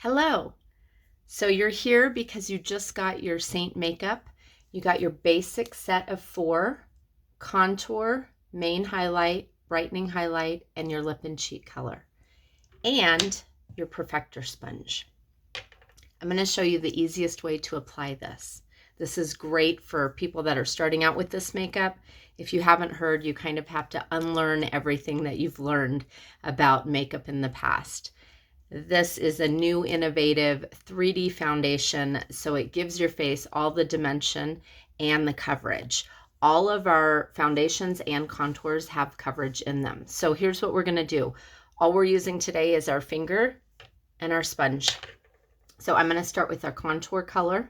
Hello. So you're here because you just got your Seint makeup. You got your basic set of 4, contour, main highlight, brightening highlight, and your lip and cheek color, and your perfector sponge. I'm going to show you the easiest way to apply this. This is great for people that are starting out with this makeup. If you haven't heard, you kind of have to unlearn everything that you've learned about makeup in the past. This is a new innovative 3D foundation, so it gives your face all the dimension and the coverage. All of our foundations and contours have coverage in them. So here's what we're going to do. All we're using today is our finger and our sponge. So I'm going to start with our contour color.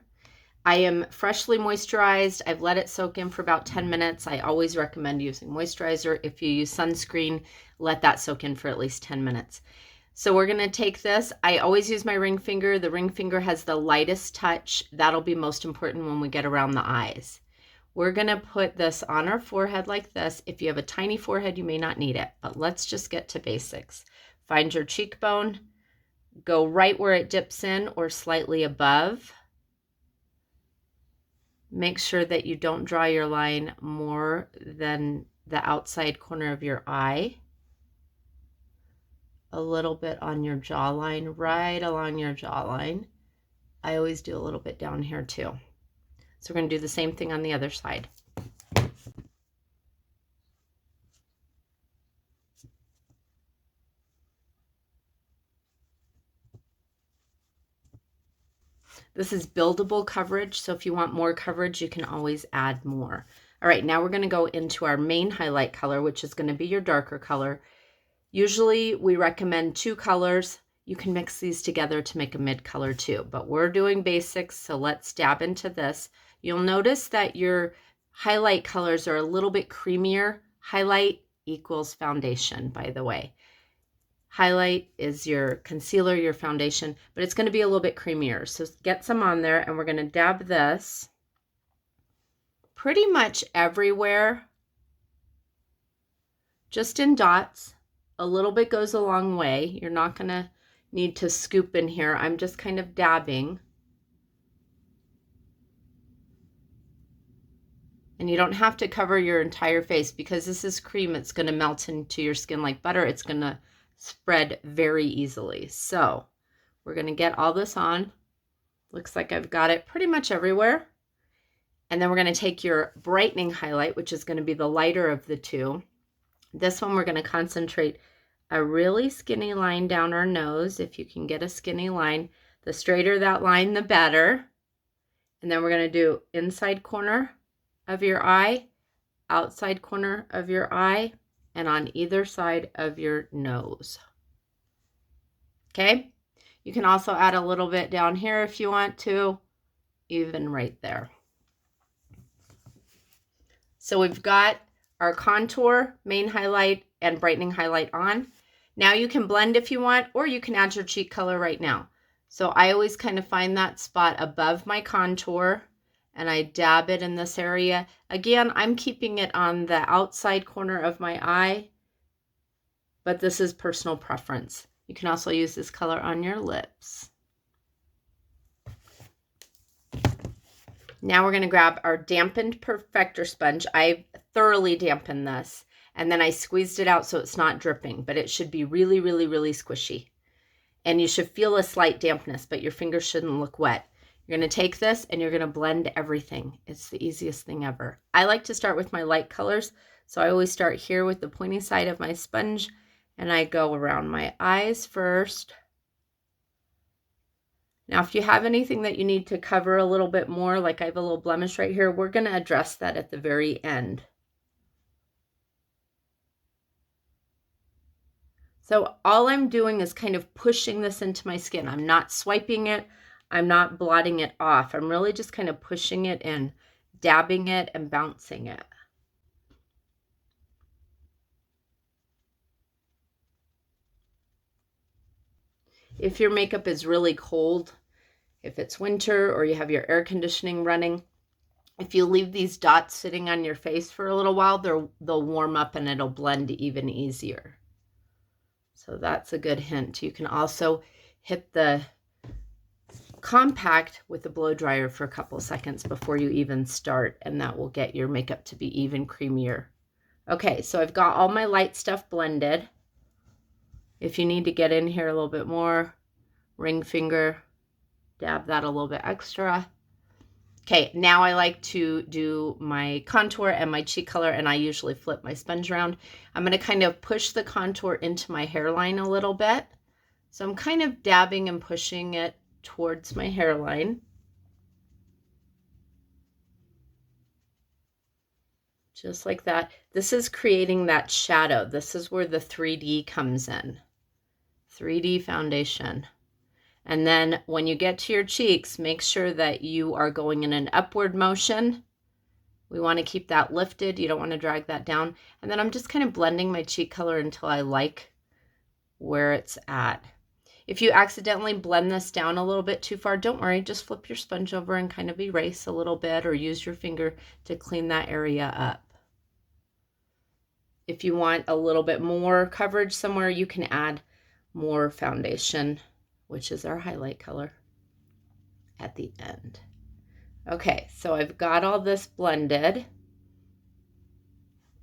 I am freshly moisturized. I've let it soak in for about 10 minutes. I always recommend using moisturizer. If you use sunscreen, let that soak in for at least 10 minutes. So we're going to take this. I always use my ring finger. The ring finger has the lightest touch. That'll be most important when we get around the eyes. We're going to put this on our forehead like this. If you have a tiny forehead, you may not need it, but let's just get to basics. Find your cheekbone. Go right where it dips in or slightly above. Make sure that you don't draw your line more than the outside corner of your eye. A little bit on your jawline, right along your jawline. I always do a little bit down here too. So we're going to do the same thing on the other side. This is buildable coverage, so if you want more coverage, you can always add more. All right, now we're going to go into our main highlight color, which is going to be your darker color. Usually we recommend 2 colors. You can mix these together to make a mid color too, but we're doing basics, so let's dab into this. You'll notice that your highlight colors are a little bit creamier. Highlight equals foundation, by the way. Highlight is your concealer, your foundation, but it's going to be a little bit creamier. So get some on there, and we're going to dab this pretty much everywhere, just in dots. A little bit goes a long way. You're not going to need to scoop in here. I'm just kind of dabbing. And you don't have to cover your entire face because this is cream. It's going to melt into your skin like butter. It's going to spread very easily. So we're going to get all this on. Looks like I've got it pretty much everywhere. And then we're going to take your brightening highlight, which is going to be the lighter of the two. This one we're going to concentrate a really skinny line down our nose. If you can get a skinny line, the straighter that line, the better. And then we're going to do inside corner of your eye, outside corner of your eye, and on either side of your nose. Okay? You can also add a little bit down here if you want to, even right there. So we've got our contour, main highlight, and brightening highlight on. Now you can blend if you want, or you can add your cheek color right now. So I always kind of find that spot above my contour, and I dab it in this area. Again, I'm keeping it on the outside corner of my eye, but this is personal preference. You can also use this color on your lips. Now we're going to grab our dampened perfector sponge. I thoroughly dampened this, and then I squeezed it out so it's not dripping, but it should be really, really, really squishy. And you should feel a slight dampness, but your fingers shouldn't look wet. You're going to take this and you're going to blend everything. It's the easiest thing ever. I like to start with my light colors, so I always start here with the pointy side of my sponge, and I go around my eyes first. Now, if you have anything that you need to cover a little bit more, like I have a little blemish right here, we're going to address that at the very end. So all I'm doing is kind of pushing this into my skin. I'm not swiping it. I'm not blotting it off. I'm really just kind of pushing it in, dabbing it and bouncing it. If your makeup is really cold, if it's winter or you have your air conditioning running, if you leave these dots sitting on your face for a little while, they'll warm up and it'll blend even easier. So that's a good hint. You can also hit the compact with a blow dryer for a couple seconds before you even start, and that will get your makeup to be even creamier. Okay, so I've got all my light stuff blended. If you need to get in here a little bit more, ring finger, dab that a little bit extra. Okay, now I like to do my contour and my cheek color, and I usually flip my sponge around. I'm going to kind of push the contour into my hairline a little bit. So I'm kind of dabbing and pushing it towards my hairline. Just like that. This is creating that shadow. This is where the 3D comes in. 3D foundation. And then when you get to your cheeks, make sure that you are going in an upward motion. We want to keep that lifted. You don't want to drag that down. And then I'm just kind of blending my cheek color until I like where it's at. If you accidentally blend this down a little bit too far, don't worry. Just flip your sponge over and kind of erase a little bit, or use your finger to clean that area up. If you want a little bit more coverage somewhere, you can add more foundation, which is our highlight color, at the end. Okay, so I've got all this blended.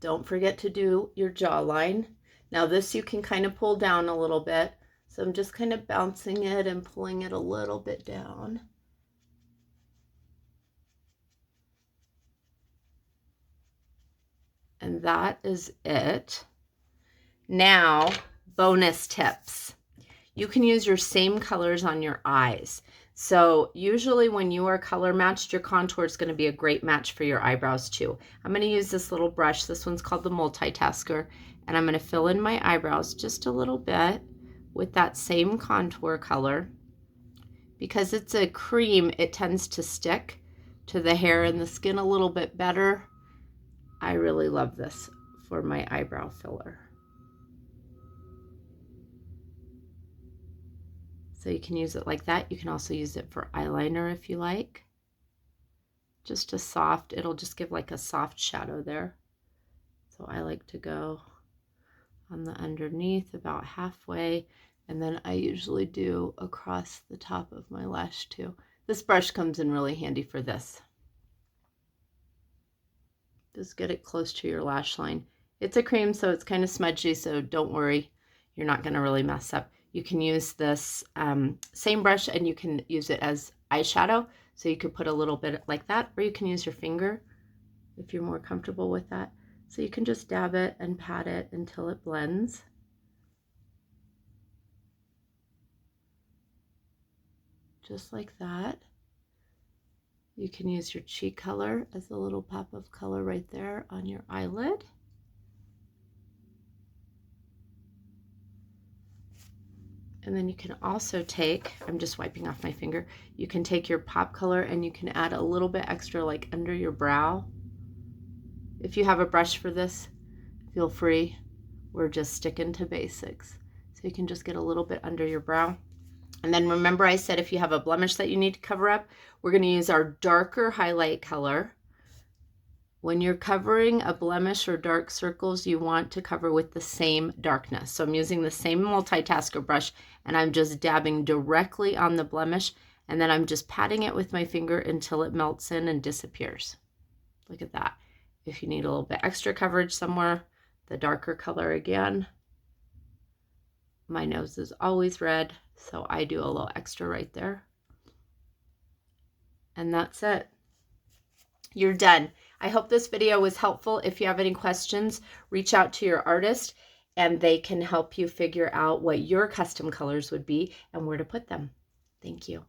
Don't forget to do your jawline. Now this you can kind of pull down a little bit. So I'm just kind of bouncing it and pulling it a little bit down. And that is it. Now, bonus tips. You can use your same colors on your eyes. So usually when you are color matched, your contour is going to be a great match for your eyebrows too. I'm going to use this little brush. This one's called the Multitasker. And I'm going to fill in my eyebrows just a little bit with that same contour color. Because it's a cream, it tends to stick to the hair and the skin a little bit better. I really love this for my eyebrow filler. So you can use it like that. You can also use it for eyeliner if you like. Just a soft, it'll just give like a soft shadow there. So I like to go on the underneath about halfway, and then I usually do across the top of my lash too. This brush comes in really handy for this. Just get it close to your lash line. It's a cream, so it's kind of smudgy, so don't worry. You're not going to really mess up. You can use this same brush, and you can use it as eyeshadow. So you could put a little bit like that, or you can use your finger if you're more comfortable with that. So you can just dab it and pat it until it blends. Just like that. You can use your cheek color as a little pop of color right there on your eyelid. And then you can also take, I'm just wiping off my finger, you can take your pop color and you can add a little bit extra like under your brow. If you have a brush for this, feel free. We're just sticking to basics. So you can just get a little bit under your brow. And then remember I said if you have a blemish that you need to cover up, we're going to use our darker highlight color. When you're covering a blemish or dark circles, you want to cover with the same darkness. So I'm using the same Multitasker brush, and I'm just dabbing directly on the blemish, and then I'm just patting it with my finger until it melts in and disappears. Look at that. If you need a little bit extra coverage somewhere, the darker color again. My nose is always red, so I do a little extra right there. And that's it. You're done. I hope this video was helpful. If you have any questions, reach out to your artist and they can help you figure out what your custom colors would be and where to put them. Thank you.